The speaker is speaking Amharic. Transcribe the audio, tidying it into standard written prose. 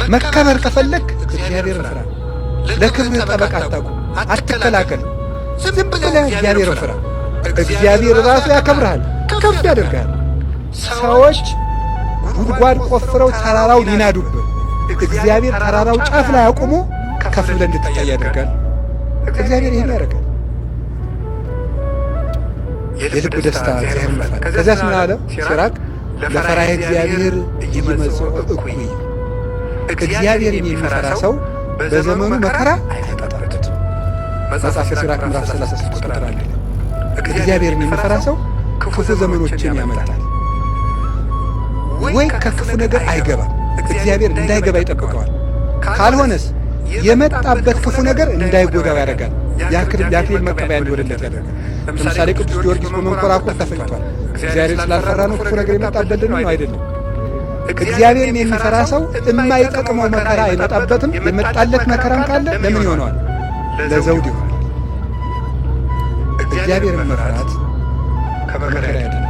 መከበር ከፈለክ እግዚአብሔርን ፍራ። ለክብርህ ጠበቃ አታቁም፣ አትከላከል። ዝም ብለህ እግዚአብሔርን ፍራ። እግዚአብሔር ራሱ ያከብርሃል፣ ከፍ ያደርግሃል። ሰዎች ጉድጓድ ቆፍረው ተራራው ሊናዱብህ፣ እግዚአብሔር ተራራው ጫፍ ላይ አቁሞ ከፍ ብለህ እንድትታይ ያደርጋል። እግዚአብሔር ይሄን ያደርጋል። የልብ ደስታ እግዚአብሔር መፍራት። ከዚያስ ምን አለ ሲራክ? ለፈራሄ እግዚአብሔር ይመጽእ እኩይ። እግዚአብሔርን የሚፈራ ሰው በዘመኑ መከራ አይመጣበትም። መጽሐፈ ሲራክ ምዕራፍ 36 ቁጥር 1። እግዚአብሔርን የሚፈራ ሰው ክፉ ዘመኖችን ያመልጣል፣ ወይ ከክፉ ነገር አይገባም። እግዚአብሔር እንዳይገባ ይጠብቀዋል። ካልሆነስ የመጣበት ክፉ ነገር እንዳይጎዳው ያደርጋል። የአክሊል መቀበያ እንዲሆንለት ያደርጋል። ለምሳሌ ቅዱስ ጊዮርጊስ በመንኮራኩር ተፈጭቷል። እግዚአብሔር ስላልፈራ ነው ክፉ ነገር የመጣበልን ነው አይደለም። እግዚአብሔርን የሚፈራ ሰው የማይጠቅመው መከራ አይመጣበትም። የመጣለት መከራም ካለ ለምን ይሆነዋል? ለዘውድ ይሆናል። እግዚአብሔርን መፍራት ከመከራ ያድናል።